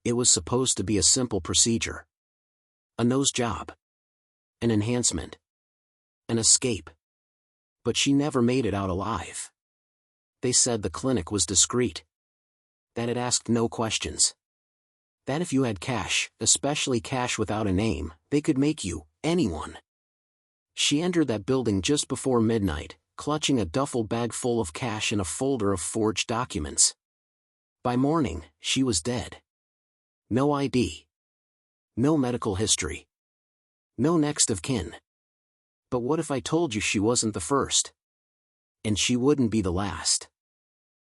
It was supposed to be a simple procedure. A nose job. An enhancement. An escape. But she never made it out alive. They said the clinic was discreet. That it asked no questions. That if you had cash, especially cash without a name, they could make you, anyone. She entered that building just before midnight, clutching a duffel bag full of cash and a folder of forged documents. By morning, she was dead. No ID. No medical history. No next of kin. But what if I told you she wasn't the first? And she wouldn't be the last.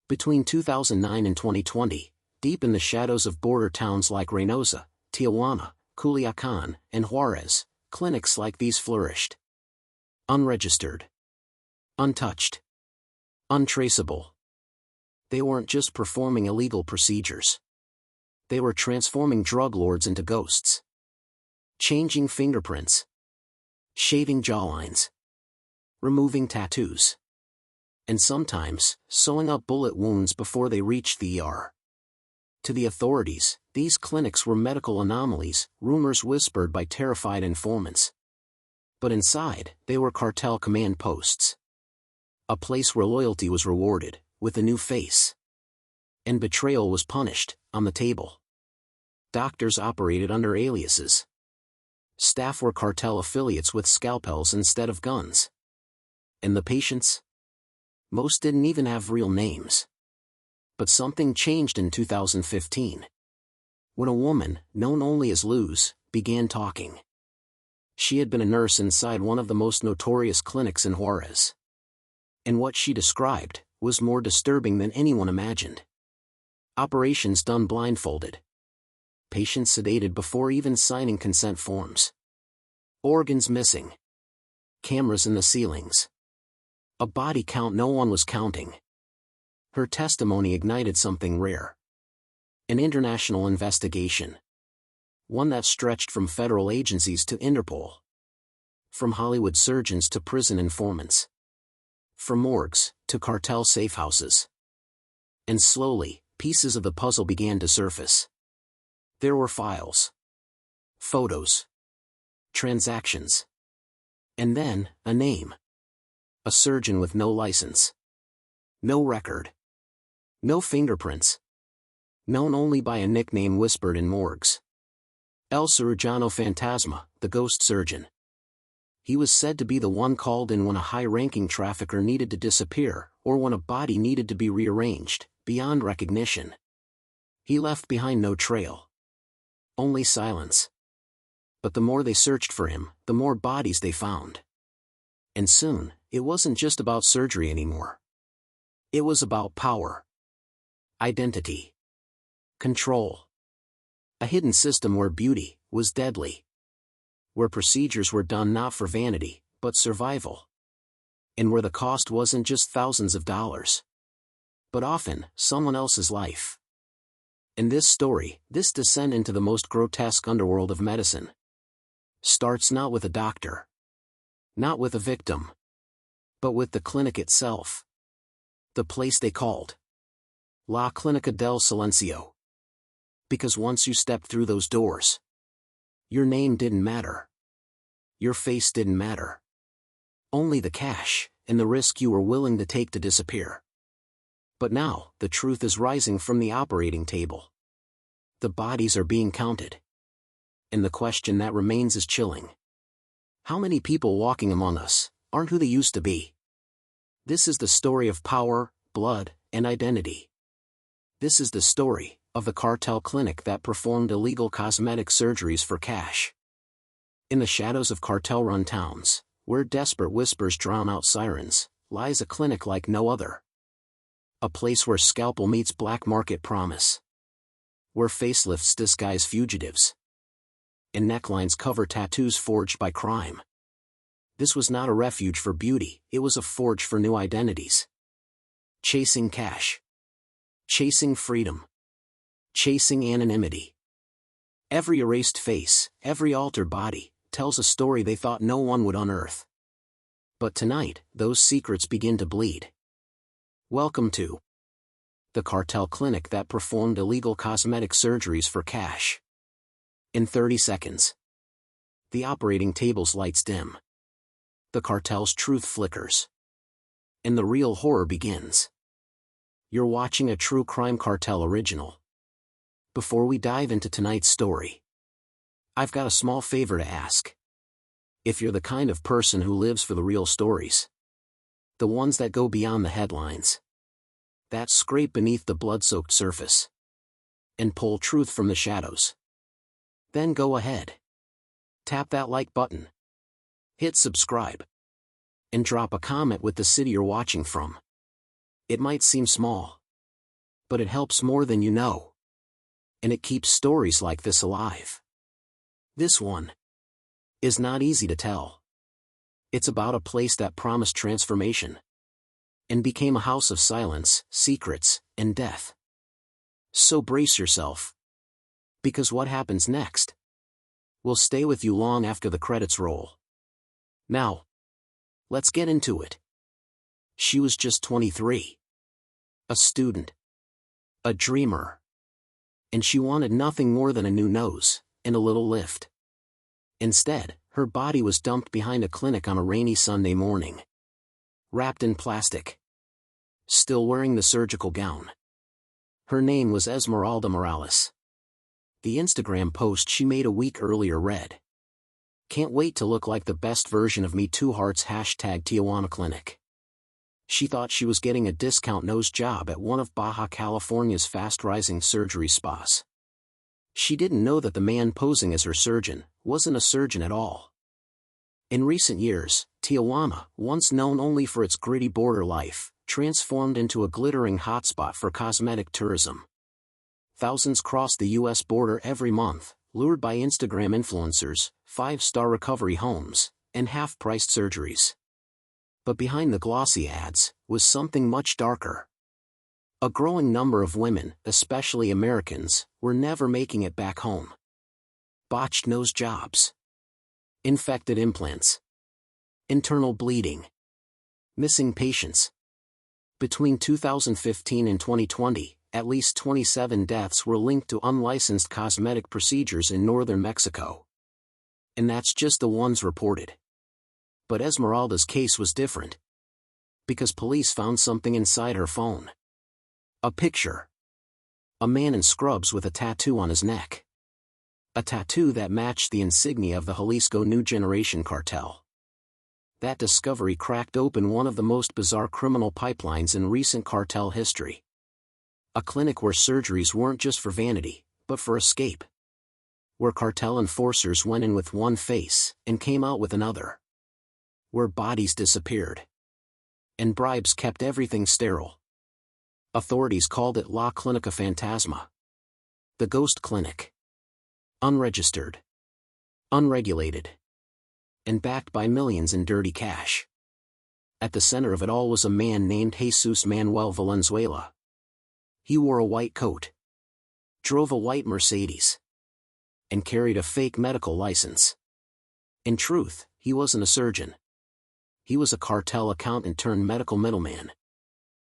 Between 2009 and 2020, deep in the shadows of border towns like Reynosa, Tijuana, Culiacan, and Juarez, clinics like these flourished. Unregistered. Untouched. Untraceable. They weren't just performing illegal procedures. They were transforming drug lords into ghosts. Changing fingerprints. Shaving jawlines. Removing tattoos. And sometimes, sewing up bullet wounds before they reached the ER. To the authorities, these clinics were medical anomalies, rumors whispered by terrified informants. But inside, they were cartel command posts. A place where loyalty was rewarded, with a new face. And betrayal was punished, on the table. Doctors operated under aliases. Staff were cartel affiliates with scalpels instead of guns. And the patients? Most didn't even have real names. But something changed in 2015. When a woman, known only as Luz, began talking. She had been a nurse inside one of the most notorious clinics in Juarez. And what she described was more disturbing than anyone imagined. Operations done blindfolded. Patients sedated before even signing consent forms. Organs missing. Cameras in the ceilings. A body count no one was counting. Her testimony ignited something rare. An international investigation. One that stretched from federal agencies to Interpol. From Hollywood surgeons to prison informants. From morgues to cartel safehouses. And slowly, pieces of the puzzle began to surface. There were files. Photos. Transactions. And then, a name. A surgeon with no license. No record. No fingerprints. Known only by a nickname whispered in morgues. El Cirujano Fantasma, the ghost surgeon. He was said to be the one called in when a high-ranking trafficker needed to disappear, or when a body needed to be rearranged, beyond recognition. He left behind no trail. Only silence. But the more they searched for him, the more bodies they found. And soon, it wasn't just about surgery anymore. It was about power. Identity. Control. A hidden system where beauty was deadly. Where procedures were done not for vanity, but survival. And where the cost wasn't just thousands of dollars. But often, someone else's life. In this story, this descent into the most grotesque underworld of medicine starts not with a doctor. Not with a victim. But with the clinic itself. The place they called La Clínica del Silencio. Because once you stepped through those doors, your name didn't matter. Your face didn't matter. Only the cash, and the risk you were willing to take to disappear. But now, the truth is rising from the operating table. The bodies are being counted. And the question that remains is chilling. How many people walking among us aren't who they used to be? This is the story of power, blood, and identity. This is the story of the cartel clinic that performed illegal cosmetic surgeries for cash. In the shadows of cartel-run towns, where desperate whispers drown out sirens, lies a clinic like no other. A place where scalpel meets black market promise. Where facelifts disguise fugitives. And necklines cover tattoos forged by crime. This was not a refuge for beauty, it was a forge for new identities. Chasing cash. Chasing freedom. Chasing anonymity. Every erased face, every altered body, tells a story they thought no one would unearth. But tonight, those secrets begin to bleed. Welcome to The cartel clinic that performed illegal cosmetic surgeries for cash. In 30 seconds, the operating table's lights dim. The cartel's truth flickers. And the real horror begins. You're watching a true crime cartel original. Before we dive into tonight's story, I've got a small favor to ask. If you're the kind of person who lives for the real stories, the ones that go beyond the headlines, that scrape beneath the blood-soaked surface, and pull truth from the shadows, then go ahead. Tap that like button. Hit subscribe. And drop a comment with the city you're watching from. It might seem small, but it helps more than you know. And it keeps stories like this alive. This one is not easy to tell. It's about a place that promised transformation and became a house of silence, secrets, and death. So brace yourself, because what happens next will stay with you long after the credits roll. Now, let's get into it. She was just 23. A student. A dreamer. And she wanted nothing more than a new nose and a little lift. Instead, her body was dumped behind a clinic on a rainy Sunday morning. Wrapped in plastic. Still wearing the surgical gown. Her name was Esmeralda Morales. The Instagram post she made a week earlier read, "Can't wait to look like the best version of me, 2 hearts #Tijuana Clinic." She thought she was getting a discount nose job at one of Baja California's fast-rising surgery spas. She didn't know that the man posing as her surgeon wasn't a surgeon at all. In recent years, Tijuana, once known only for its gritty border life, transformed into a glittering hotspot for cosmetic tourism. Thousands cross the U.S. border every month, lured by Instagram influencers, 5-star recovery homes, and half-priced surgeries. But behind the glossy ads was something much darker. A growing number of women, especially Americans, were never making it back home. Botched nose jobs. Infected implants. Internal bleeding. Missing patients. Between 2015 and 2020, at least 27 deaths were linked to unlicensed cosmetic procedures in northern Mexico. And that's just the ones reported. But Esmeralda's case was different. Because police found something inside her phone. A picture. A man in scrubs with a tattoo on his neck. A tattoo that matched the insignia of the Jalisco New Generation Cartel. That discovery cracked open one of the most bizarre criminal pipelines in recent cartel history. A clinic where surgeries weren't just for vanity, but for escape. Where cartel enforcers went in with one face and came out with another. Where bodies disappeared. And bribes kept everything sterile. Authorities called it La Clinica Fantasma. The ghost clinic. Unregistered. Unregulated. And backed by millions in dirty cash. At the center of it all was a man named Jesus Manuel Valenzuela. He wore a white coat, drove a white Mercedes, and carried a fake medical license. In truth, he wasn't a surgeon. He was a cartel accountant turned medical middleman.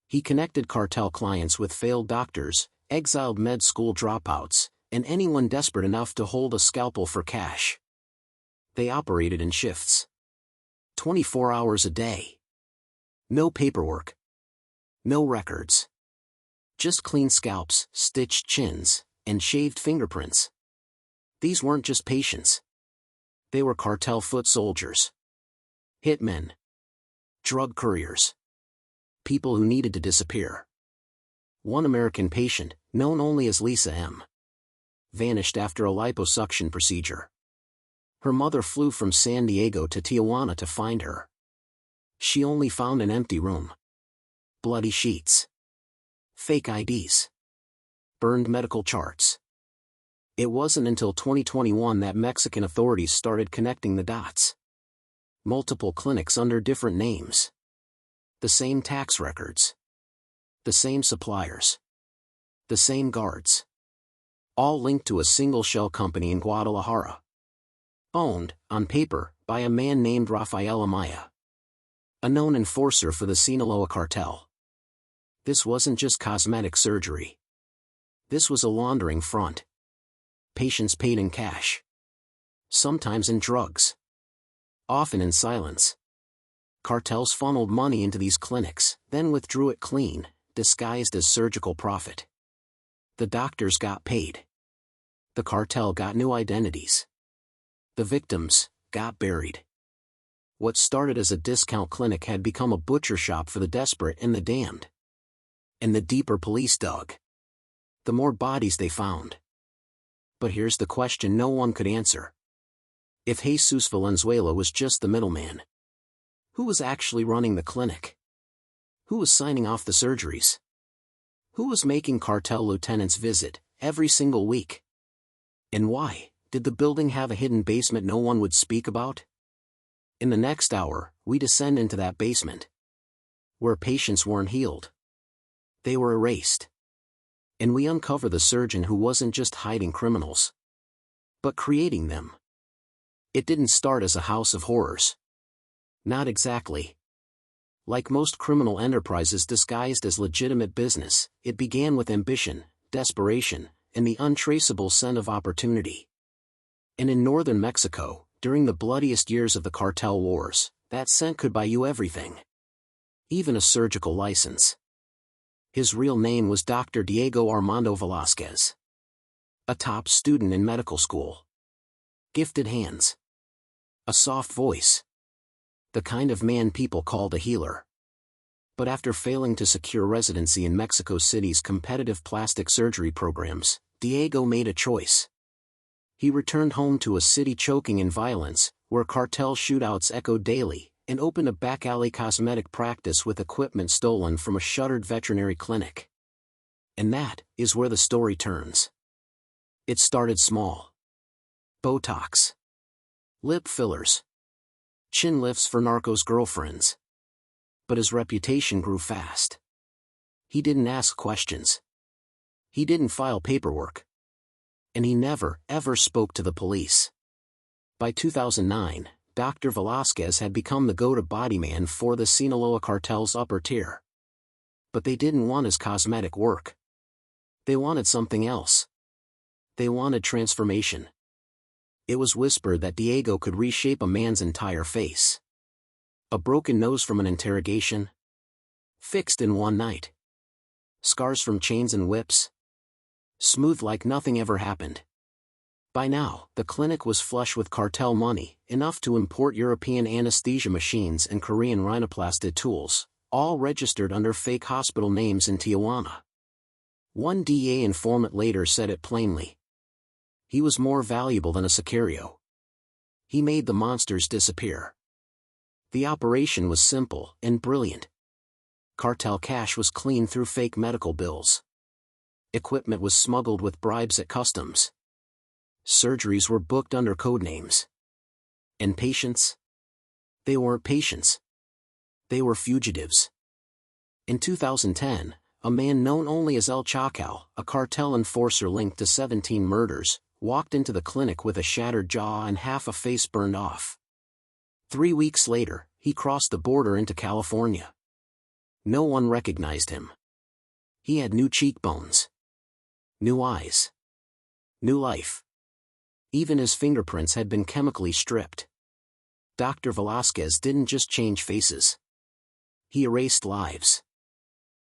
He connected cartel clients with failed doctors, exiled med school dropouts, and anyone desperate enough to hold a scalpel for cash. They operated in shifts. 24 hours a day. No paperwork. No records. Just clean scalps, stitched chins, and shaved fingerprints. These weren't just patients. They were cartel foot soldiers. Hitmen. Drug couriers. People who needed to disappear. One American patient, known only as Lisa M., vanished after a liposuction procedure. Her mother flew from San Diego to Tijuana to find her. She only found an empty room. Bloody sheets. Fake IDs. Burned medical charts. It wasn't until 2021 that Mexican authorities started connecting the dots. Multiple clinics under different names. The same tax records. The same suppliers. The same guards. All linked to a single shell company in Guadalajara. Owned, on paper, by a man named Rafael Amaya. A known enforcer for the Sinaloa cartel. This wasn't just cosmetic surgery. This was a laundering front. Patients paid in cash. Sometimes in drugs. Often in silence. Cartels funneled money into these clinics, then withdrew it clean, disguised as surgical profit. The doctors got paid. The cartel got new identities. The victims got buried. What started as a discount clinic had become a butcher shop for the desperate and the damned. And the deeper police dug, the more bodies they found. But here's the question no one could answer. If Jesus Valenzuela was just the middleman, who was actually running the clinic? Who was signing off the surgeries? Who was making cartel lieutenants visit every single week? And why did the building have a hidden basement no one would speak about? In the next hour, we descend into that basement. Where patients weren't healed. They were erased. And we uncover the surgeon who wasn't just hiding criminals, but creating them. It didn't start as a house of horrors. Not exactly. Like most criminal enterprises disguised as legitimate business, it began with ambition, desperation, and the untraceable scent of opportunity. And in northern Mexico, during the bloodiest years of the cartel wars, that scent could buy you everything. Even a surgical license. His real name was Dr. Diego Armando Velázquez. A top student in medical school. Gifted hands. A soft voice. The kind of man people called a healer. But after failing to secure residency in Mexico City's competitive plastic surgery programs, Diego made a choice. He returned home to a city choking in violence, where cartel shootouts echoed daily, and opened a back-alley cosmetic practice with equipment stolen from a shuttered veterinary clinic. And that is where the story turns. It started small. Botox. Lip fillers. Chin lifts for narcos' girlfriends. But his reputation grew fast. He didn't ask questions. He didn't file paperwork. And he never, ever spoke to the police. By 2009, Dr. Velázquez had become the go-to body man for the Sinaloa cartel's upper tier. But they didn't want his cosmetic work. They wanted something else. They wanted transformation. It was whispered that Diego could reshape a man's entire face. A broken nose from an interrogation? Fixed in one night. Scars from chains and whips? Smooth like nothing ever happened. By now, the clinic was flush with cartel money, enough to import European anesthesia machines and Korean rhinoplasty tools, all registered under fake hospital names in Tijuana. One DEA informant later said it plainly. He was more valuable than a sicario. He made the monsters disappear. The operation was simple and brilliant. Cartel cash was cleaned through fake medical bills. Equipment was smuggled with bribes at customs. Surgeries were booked under code names. And patients? They weren't patients. They were fugitives. In 2010, a man known only as El Chacal, a cartel enforcer linked to 17 murders, walked into the clinic with a shattered jaw and half a face burned off. 3 weeks later, he crossed the border into California. No one recognized him. He had new cheekbones. New eyes. New life. Even his fingerprints had been chemically stripped. Dr. Velázquez didn't just change faces. He erased lives.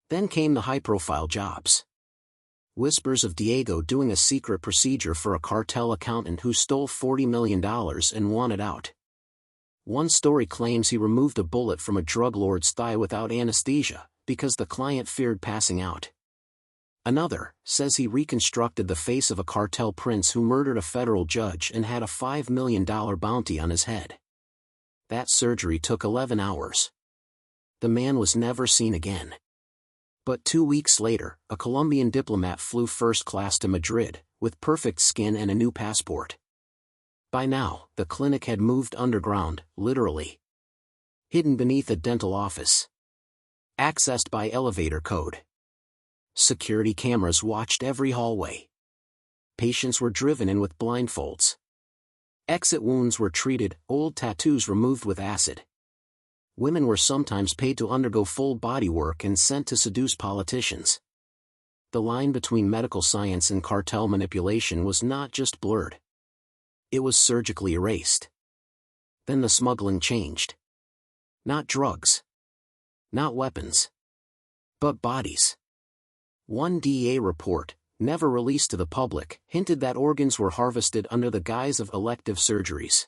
Then came the high-profile jobs. Whispers of Diego doing a secret procedure for a cartel accountant who stole $40 million and wanted out. One story claims he removed a bullet from a drug lord's thigh without anesthesia, because the client feared passing out. Another says he reconstructed the face of a cartel prince who murdered a federal judge and had a $5 million bounty on his head. That surgery took 11 hours. The man was never seen again. But 2 weeks later, a Colombian diplomat flew first class to Madrid, with perfect skin and a new passport. By now, the clinic had moved underground, literally. Hidden beneath a dental office. Accessed by elevator code. Security cameras watched every hallway. Patients were driven in with blindfolds. Exit wounds were treated, old tattoos removed with acid. Women were sometimes paid to undergo full body work and sent to seduce politicians. The line between medical science and cartel manipulation was not just blurred. It was surgically erased. Then the smuggling changed. Not drugs. Not weapons. But bodies. One DEA report, never released to the public, hinted that organs were harvested under the guise of elective surgeries.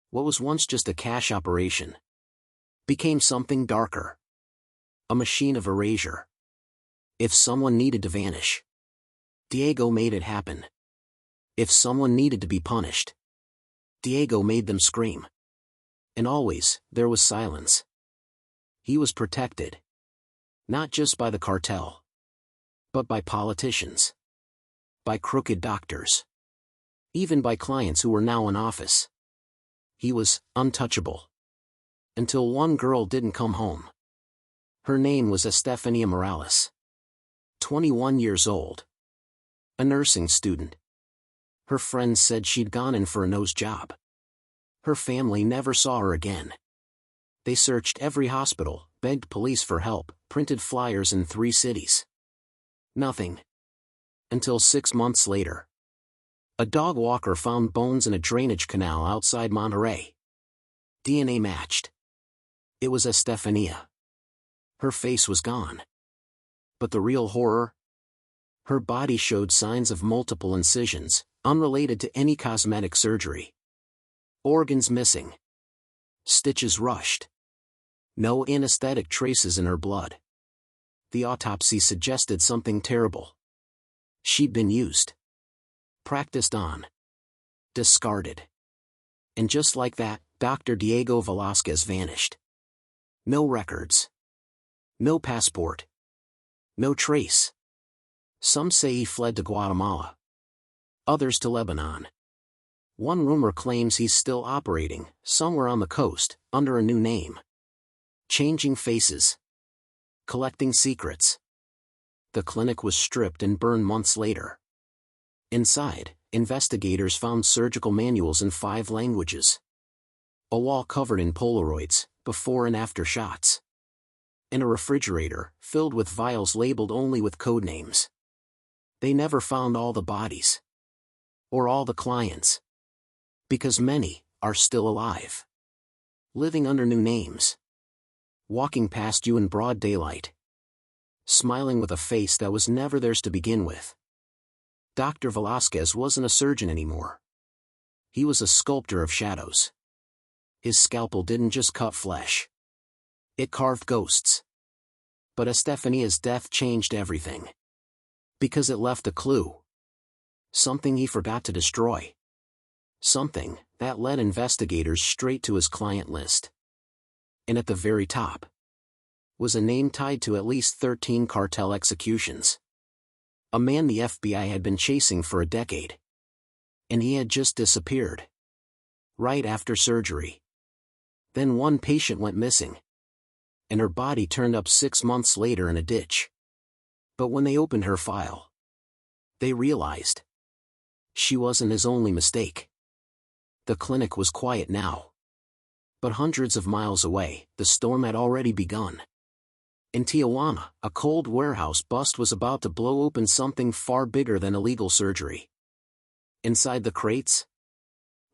What was once just a cash operation became something darker. A machine of erasure. If someone needed to vanish, Diego made it happen. If someone needed to be punished, Diego made them scream. And always, there was silence. He was protected. Not just by the cartel, but by politicians. By crooked doctors. Even by clients who were now in office. He was untouchable. Until one girl didn't come home. Her name was Estefania Morales. 21 years old. A nursing student. Her friends said she'd gone in for a nose job. Her family never saw her again. They searched every hospital, begged police for help, printed flyers in 3 cities. Nothing. Until 6 months later. A dog walker found bones in a drainage canal outside Monterey. DNA matched. It was Estefania. Her face was gone. But the real horror? Her body showed signs of multiple incisions, unrelated to any cosmetic surgery. Organs missing. Stitches rushed. No anesthetic traces in her blood. The autopsy suggested something terrible. She'd been used. Practiced on. Discarded. And just like that, Dr. Diego Velázquez vanished. No records. No passport. No trace. Some say he fled to Guatemala. Others to Lebanon. One rumor claims he's still operating, somewhere on the coast, under a new name. Changing faces. Collecting secrets. The clinic was stripped and burned months later. Inside, investigators found surgical manuals in 5 languages. A wall covered in Polaroids, before and after shots. And a refrigerator, filled with vials labeled only with code names. They never found all the bodies. Or all the clients. Because many are still alive. Living under new names. Walking past you in broad daylight. Smiling with a face that was never theirs to begin with. Dr. Velázquez wasn't a surgeon anymore. He was a sculptor of shadows. His scalpel didn't just cut flesh. It carved ghosts. But Estefania's death changed everything. Because it left a clue. Something he forgot to destroy. Something that led investigators straight to his client list. And at the very top was a name tied to at least 13 cartel executions. A man the FBI had been chasing for a decade. And he had just disappeared. Right after surgery. Then one patient went missing. And her body turned up 6 months later in a ditch. But when they opened her file, they realized she wasn't his only mistake. The clinic was quiet now. But hundreds of miles away, the storm had already begun. In Tijuana, a cold warehouse bust was about to blow open something far bigger than illegal surgery. Inside the crates?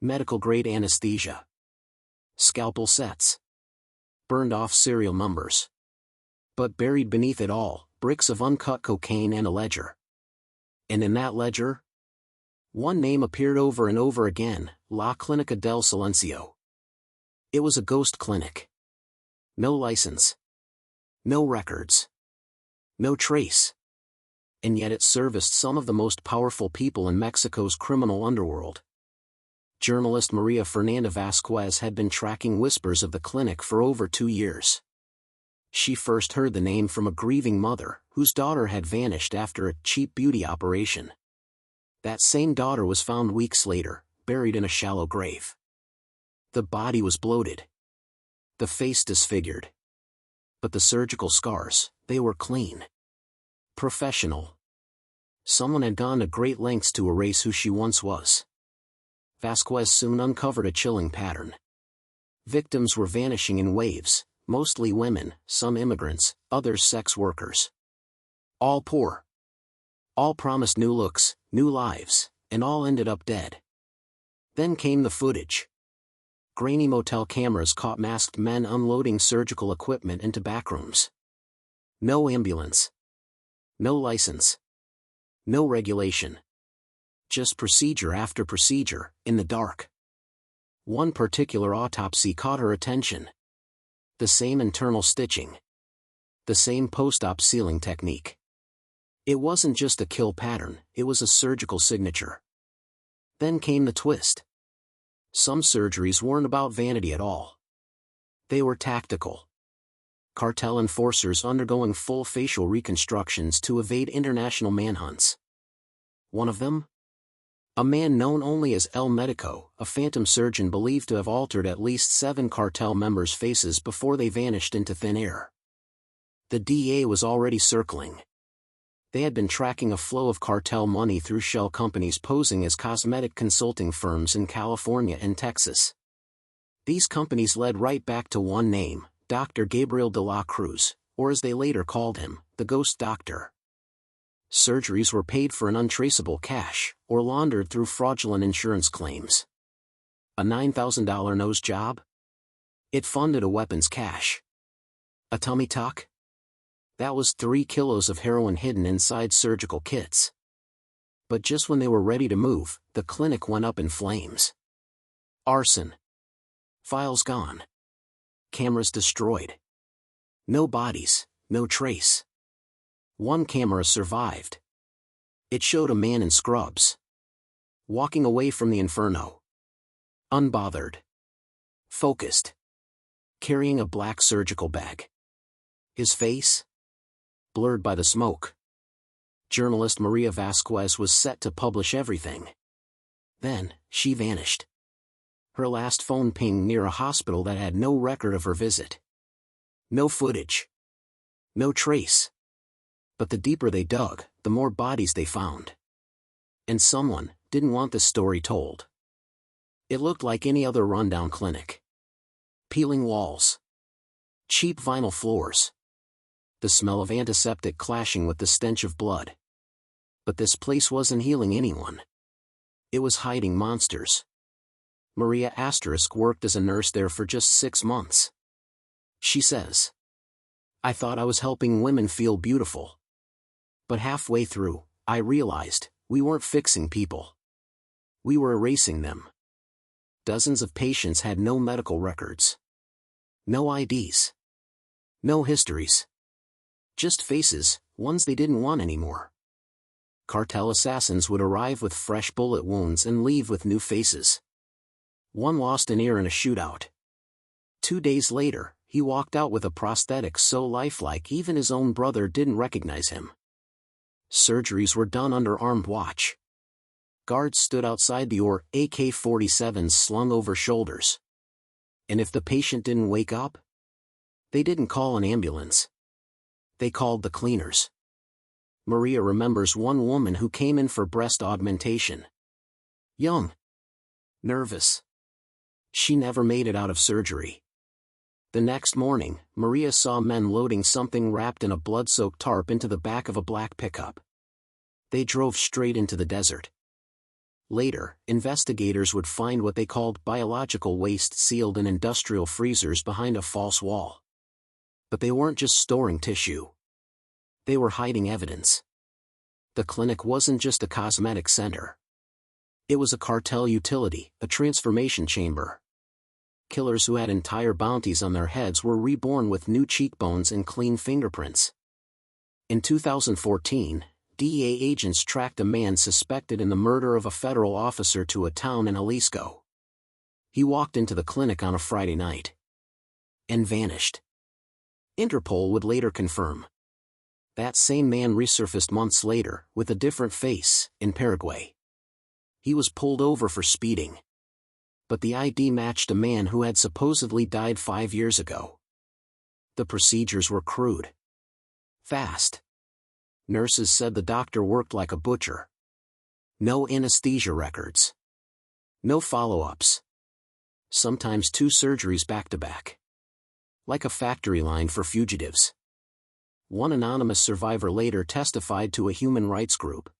Medical-grade anesthesia. Scalpel sets. Burned-off serial numbers. But buried beneath it all, bricks of uncut cocaine and a ledger. And in that ledger? One name appeared over and over again, La Clínica del Silencio. It was a ghost clinic. No license. No records. No trace. And yet it serviced some of the most powerful people in Mexico's criminal underworld. Journalist Maria Fernanda Vasquez had been tracking whispers of the clinic for over 2 years. She first heard the name from a grieving mother, whose daughter had vanished after a cheap beauty operation. That same daughter was found weeks later, buried in a shallow grave. The body was bloated. The face disfigured. But the surgical scars, they were clean. Professional. Someone had gone to great lengths to erase who she once was. Vasquez soon uncovered a chilling pattern. Victims were vanishing in waves, Mostly women, some immigrants, others sex workers. All poor. All promised new looks, new lives, and all ended up dead. Then came the footage. Grainy motel cameras caught masked men unloading surgical equipment into backrooms. No ambulance. No license. No regulation. Just procedure after procedure, in the dark. One particular autopsy caught her attention. The same internal stitching. The same post-op sealing technique. It wasn't just a kill pattern, it was a surgical signature. Then came the twist. Some surgeries weren't about vanity at all. They were tactical. Cartel enforcers undergoing full facial reconstructions to evade international manhunts. One of them? A man known only as El Medico, a phantom surgeon believed to have altered at least 7 cartel members' faces before they vanished into thin air. The DA was already circling. They had been tracking a flow of cartel money through shell companies posing as cosmetic consulting firms in California and Texas. These companies led right back to one name, Dr. Gabriel de la Cruz, or as they later called him, the Ghost Doctor. Surgeries were paid for in untraceable cash, or laundered through fraudulent insurance claims. A $9,000 nose job? It funded a weapons cache. A tummy tuck? That was 3 kilos of heroin hidden inside surgical kits. But just when they were ready to move, the clinic went up in flames. Arson. Files gone. Cameras destroyed. No bodies, no trace. One camera survived. It showed a man in scrubs. Walking away from the inferno. Unbothered. Focused. Carrying a black surgical bag. His face? Blurred by the smoke. Journalist Maria Vasquez was set to publish everything. Then, she vanished. Her last phone pinged near a hospital that had no record of her visit. No footage. No trace. But the deeper they dug, the more bodies they found. And someone didn't want this story told. It looked like any other rundown clinic. Peeling walls. Cheap vinyl floors. The smell of antiseptic clashing with the stench of blood. But this place wasn't healing anyone. It was hiding monsters. Maria Asterisk worked as a nurse there for just 6 months. She says, "I thought I was helping women feel beautiful. But halfway through, I realized, we weren't fixing people. We were erasing them." Dozens of patients had no medical records. No IDs. No histories. Just faces, ones they didn't want anymore. Cartel assassins would arrive with fresh bullet wounds and leave with new faces. One lost an ear in a shootout. 2 days later, he walked out with a prosthetic so lifelike even his own brother didn't recognize him. Surgeries were done under armed watch. Guards stood outside the OR, AK-47s slung over shoulders. And if the patient didn't wake up, they didn't call an ambulance. They called the cleaners. Maria remembers one woman who came in for breast augmentation. Young. Nervous. She never made it out of surgery. The next morning, Maria saw men loading something wrapped in a blood-soaked tarp into the back of a black pickup. They drove straight into the desert. Later, investigators would find what they called biological waste sealed in industrial freezers behind a false wall. But they weren't just storing tissue. They were hiding evidence. The clinic wasn't just a cosmetic center. It was a cartel utility, a transformation chamber. Killers who had entire bounties on their heads were reborn with new cheekbones and clean fingerprints. In 2014, DEA agents tracked a man suspected in the murder of a federal officer to a town in Jalisco. He walked into the clinic on a Friday night. And vanished. Interpol would later confirm. That same man resurfaced months later, with a different face, in Paraguay. He was pulled over for speeding. But the ID matched a man who had supposedly died 5 years ago. The procedures were crude. Fast. Nurses said the doctor worked like a butcher. No anesthesia records. No follow-ups. Sometimes 2 surgeries back-to-back. like a factory line for fugitives. One anonymous survivor later testified to a human rights group.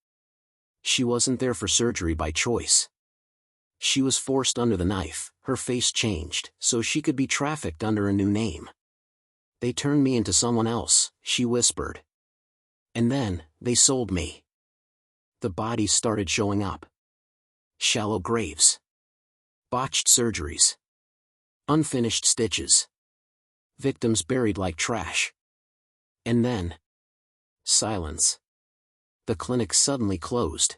She wasn't there for surgery by choice. She was forced under the knife, her face changed, so she could be trafficked under a new name. They turned me into someone else, she whispered. And then, they sold me. The bodies started showing up. Shallow graves. Botched surgeries. Unfinished stitches. Victims buried like trash. And then, silence. The clinic suddenly closed.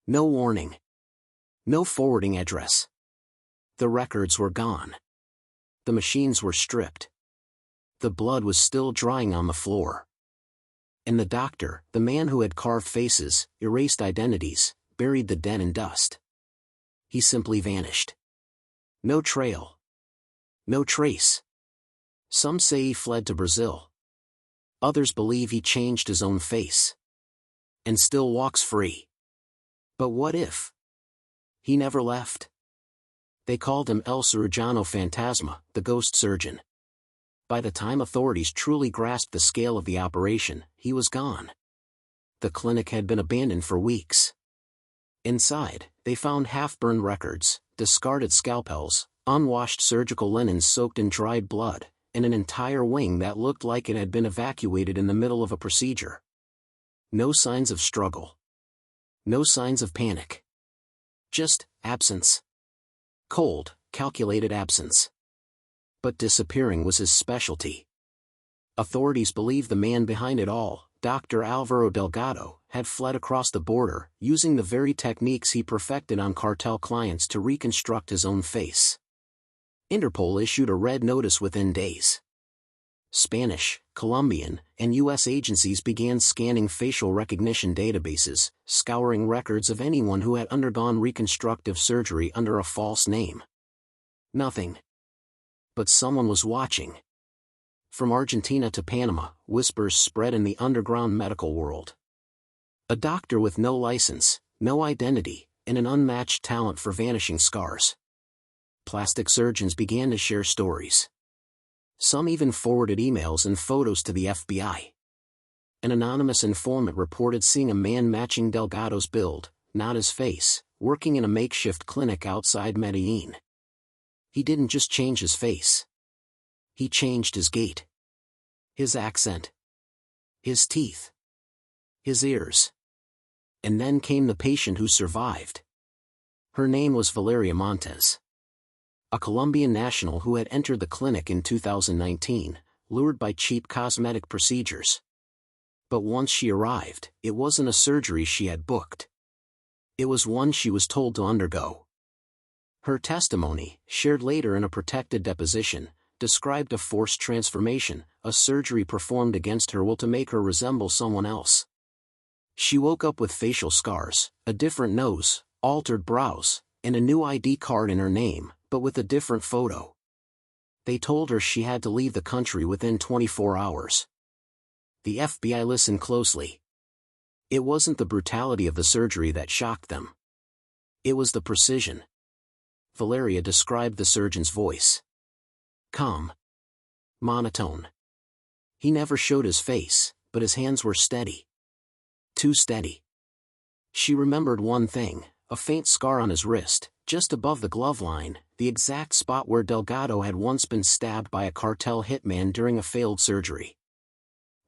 No warning. No forwarding address. The records were gone. The machines were stripped. The blood was still drying on the floor. And the doctor, the man who had carved faces, erased identities, buried the dead in dust. He simply vanished. No trail. No trace. Some say he fled to Brazil. Others believe he changed his own face. And still walks free. But what if he never left? They called him El Cirujano Fantasma, the ghost surgeon. By the time authorities truly grasped the scale of the operation, he was gone. The clinic had been abandoned for weeks. Inside, they found half-burned records, discarded scalpels, unwashed surgical linens soaked in dried blood, and an entire wing that looked like it had been evacuated in the middle of a procedure. No signs of struggle. No signs of panic. Just absence. Cold, calculated absence. But disappearing was his specialty. Authorities believe the man behind it all, Dr. Alvaro Delgado, had fled across the border, using the very techniques he perfected on cartel clients to reconstruct his own face. Interpol issued a red notice within days. Spanish, Colombian, and U.S. agencies began scanning facial recognition databases, scouring records of anyone who had undergone reconstructive surgery under a false name. Nothing. But someone was watching. From Argentina to Panama, whispers spread in the underground medical world. A doctor with no license, no identity, and an unmatched talent for vanishing scars. Plastic surgeons began to share stories. Some even forwarded emails and photos to the FBI. An anonymous informant reported seeing a man matching Delgado's build, not his face, working in a makeshift clinic outside Medellin. He didn't just change his face. He changed his gait. His accent. His teeth. His ears. And then came the patient who survived. Her name was Valeria Montes. A Colombian national who had entered the clinic in 2019, lured by cheap cosmetic procedures. But once she arrived, it wasn't a surgery she had booked. It was one she was told to undergo. Her testimony, shared later in a protected deposition, described a forced transformation, a surgery performed against her will to make her resemble someone else. She woke up with facial scars, a different nose, altered brows, and a new ID card in her name, but with a different photo. They told her she had to leave the country within 24 hours. The FBI listened closely. It wasn't the brutality of the surgery that shocked them. It was the precision. Valeria described the surgeon's voice. Calm. Monotone. He never showed his face, but his hands were steady. Too steady. She remembered one thing, a faint scar on his wrist, just above the glove line, the exact spot where Delgado had once been stabbed by a cartel hitman during a failed surgery.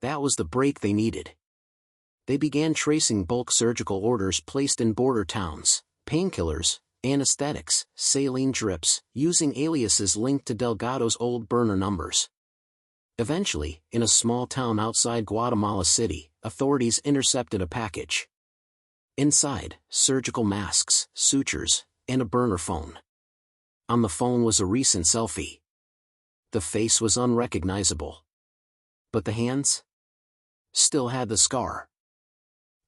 That was the break they needed. They began tracing bulk surgical orders placed in border towns, painkillers, anesthetics, saline drips, using aliases linked to Delgado's old burner numbers. Eventually, in a small town outside Guatemala City, authorities intercepted a package. Inside, surgical masks, sutures, and a burner phone. On the phone was a recent selfie. The face was unrecognizable. But the hands? Still had the scar.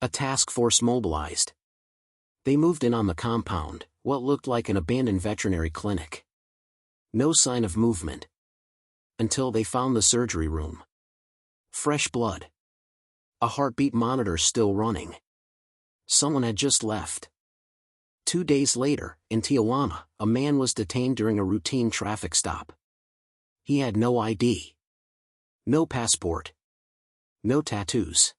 A task force mobilized. They moved in on the compound, what looked like an abandoned veterinary clinic. No sign of movement. Until they found the surgery room. Fresh blood. A heartbeat monitor still running. Someone had just left. 2 days later, in Tijuana, a man was detained during a routine traffic stop. He had no ID. No passport. No tattoos.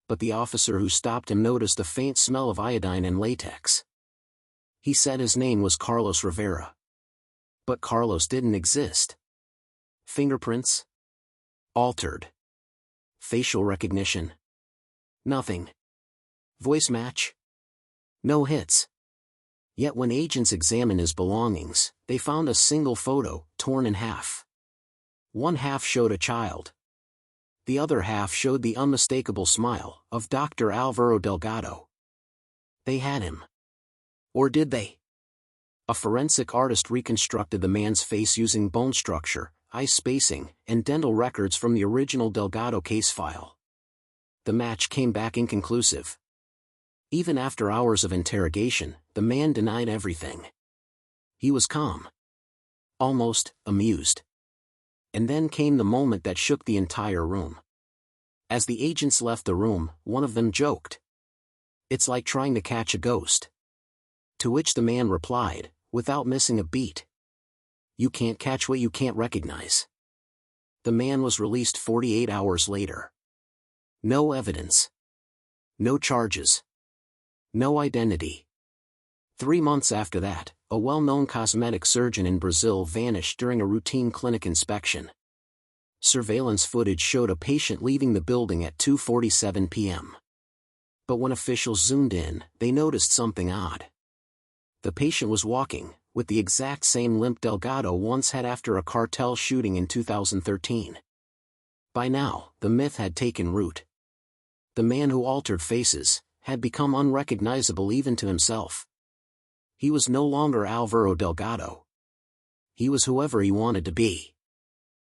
But the officer who stopped him noticed a faint smell of iodine and latex. He said his name was Carlos Rivera. But Carlos didn't exist. Fingerprints? Altered. Facial recognition? Nothing. Voice match? No hits. Yet when agents examined his belongings, they found a single photo, torn in half. One half showed a child. The other half showed the unmistakable smile of Dr. Alvaro Delgado. They had him. Or did they? A forensic artist reconstructed the man's face using bone structure, eye spacing, and dental records from the original Delgado case file. The match came back inconclusive. Even after hours of interrogation, the man denied everything. He was calm. Almost amused. And then came the moment that shook the entire room. As the agents left the room, one of them joked. "It's like trying to catch a ghost." To which the man replied, without missing a beat. "You can't catch what you can't recognize." The man was released 48 hours later. No evidence. No charges. No identity. 3 months after that, a well-known cosmetic surgeon in Brazil vanished during a routine clinic inspection. Surveillance footage showed a patient leaving the building at 2:47 p.m. But when officials zoomed in, they noticed something odd. The patient was walking, with the exact same limp Delgado once had after a cartel shooting in 2013. By now, the myth had taken root. The man who altered faces had become unrecognizable even to himself. He was no longer Alvaro Delgado. He was whoever he wanted to be.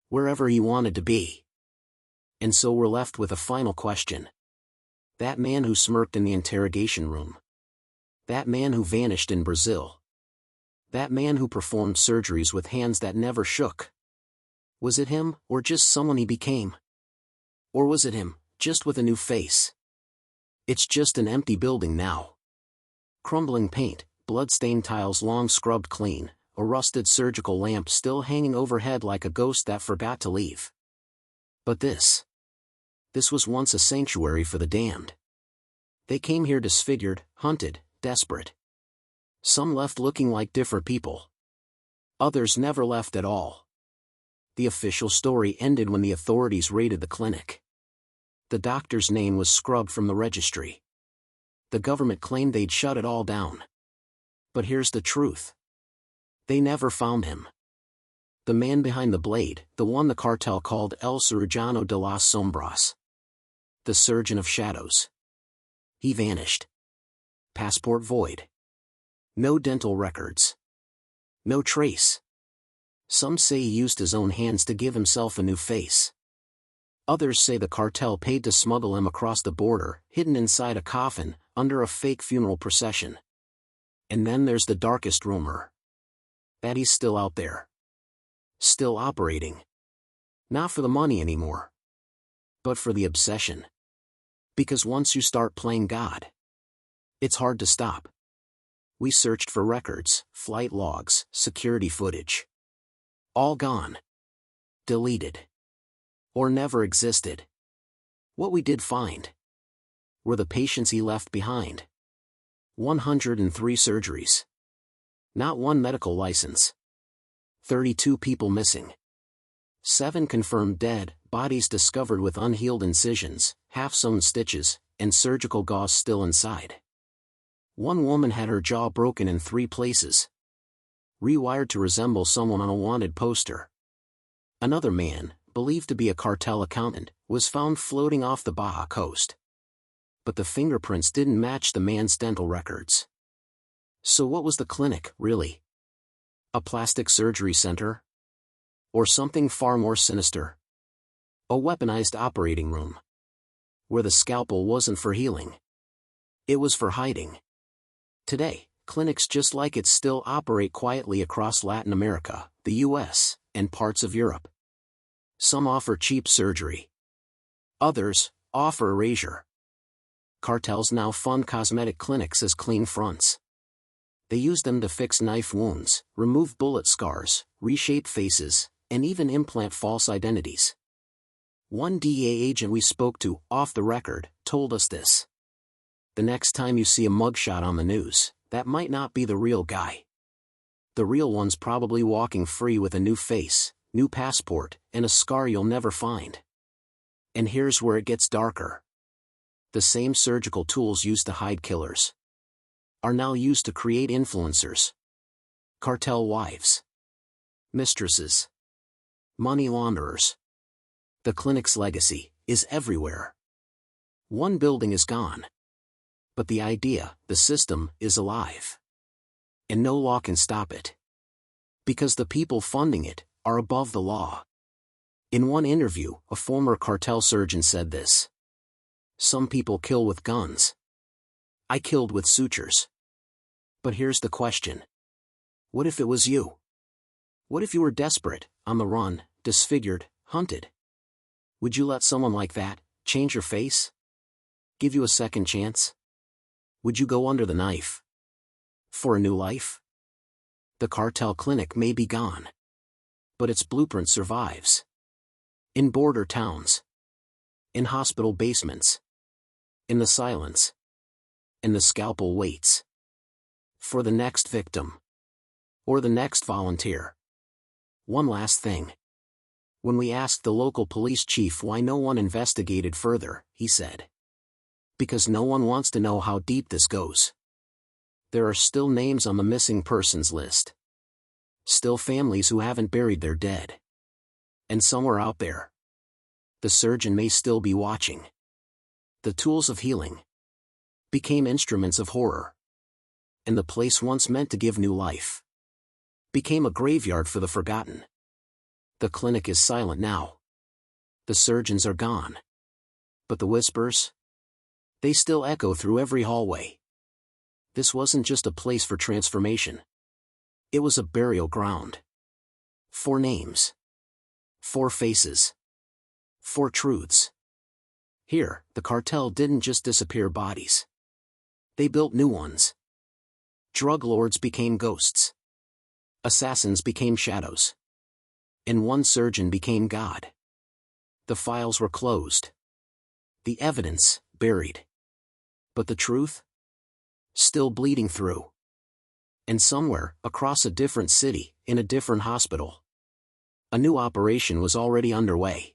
Wherever he wanted to be. And so we're left with a final question. That man who smirked in the interrogation room. That man who vanished in Brazil. That man who performed surgeries with hands that never shook. Was it him, or just someone he became? Or was it him, just with a new face? It's just an empty building now. Crumbling paint, blood-stained tiles long scrubbed clean, a rusted surgical lamp still hanging overhead like a ghost that forgot to leave. But this was once a sanctuary for the damned. They came here disfigured, hunted, desperate. Some left looking like different people. Others never left at all. The official story ended when the authorities raided the clinic. The doctor's name was scrubbed from the registry. The government claimed they'd shut it all down. But here's the truth. They never found him. The man behind the blade, the one the cartel called El Cirujano de las Sombras. The surgeon of shadows. He vanished. Passport void. No dental records. No trace. Some say he used his own hands to give himself a new face. Others say the cartel paid to smuggle him across the border, hidden inside a coffin, under a fake funeral procession. And then there's the darkest rumor. That he's still out there. Still operating. Not for the money anymore. But for the obsession. Because once you start playing God, it's hard to stop. We searched for records, flight logs, security footage. All gone. Deleted. Or never existed. What we did find were the patients he left behind. 103 surgeries. Not one medical license. 32 people missing. 7 confirmed dead, bodies discovered with unhealed incisions, half-sewn stitches, and surgical gauze still inside. One woman had her jaw broken in 3 places. Rewired to resemble someone on a wanted poster. Another man, believed to be a cartel accountant, was found floating off the Baja coast. But the fingerprints didn't match the man's dental records. So what was the clinic, really? A plastic surgery center? Or something far more sinister? A weaponized operating room. Where the scalpel wasn't for healing. It was for hiding. Today, clinics just like it still operate quietly across Latin America, the US, and parts of Europe. Some offer cheap surgery. Others offer erasure. Cartels now fund cosmetic clinics as clean fronts. They use them to fix knife wounds, remove bullet scars, reshape faces, and even implant false identities. One DEA agent we spoke to, off the record, told us this. The next time you see a mugshot on the news, that might not be the real guy. The real one's probably walking free with a new face, new passport, and a scar you'll never find. And here's where it gets darker. The same surgical tools used to hide killers are now used to create influencers, cartel wives, mistresses, money launderers. The clinic's legacy is everywhere. One building is gone. But the idea, the system, is alive. And no law can stop it. Because the people funding it are above the law. In one interview, a former cartel surgeon said this. Some people kill with guns. I killed with sutures. But here's the question. What if it was you? What if you were desperate, on the run, disfigured, hunted? Would you let someone like that change your face? Give you a second chance? Would you go under the knife for a new life? The cartel clinic may be gone, but its blueprint survives. In border towns, in hospital basements, in the silence, and the scalpel waits for the next victim or the next volunteer. One last thing. When we asked the local police chief why no one investigated further, he said, because no one wants to know how deep this goes. There are still names on the missing persons list. Still families who haven't buried their dead. And somewhere out there, the surgeon may still be watching. The tools of healing became instruments of horror. And the place once meant to give new life became a graveyard for the forgotten. The clinic is silent now. The surgeons are gone. But the whispers? They still echo through every hallway. This wasn't just a place for transformation. It was a burial ground. 4 names. 4 faces. 4 truths. Here, the cartel didn't just disappear bodies. They built new ones. Drug lords became ghosts. Assassins became shadows. And one surgeon became God. The files were closed. The evidence, buried. But the truth? Still bleeding through. And somewhere, across a different city, in a different hospital, a new operation was already underway.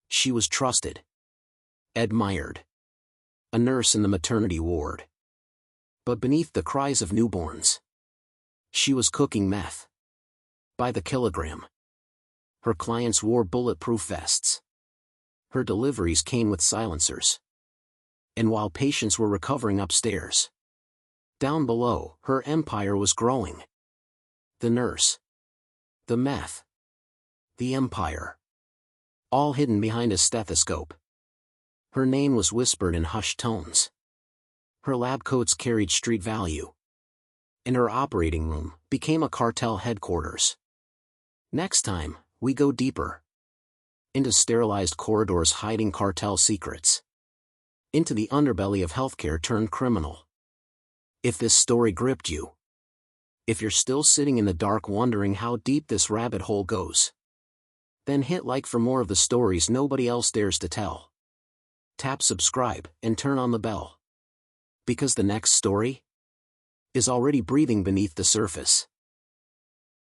She was trusted. Admired. A nurse in the maternity ward. But beneath the cries of newborns, she was cooking meth. By the kilogram. Her clients wore bulletproof vests. Her deliveries came with silencers. And while patients were recovering upstairs, down below, her empire was growing. The nurse. The meth. The empire. All hidden behind a stethoscope. Her name was whispered in hushed tones. Her lab coats carried street value. And her operating room became a cartel headquarters. Next time, we go deeper. Into sterilized corridors hiding cartel secrets. Into the underbelly of healthcare turned criminal. If this story gripped you, if you're still sitting in the dark wondering how deep this rabbit hole goes, then hit like for more of the stories nobody else dares to tell. Tap subscribe and turn on the bell. Because the next story is already breathing beneath the surface.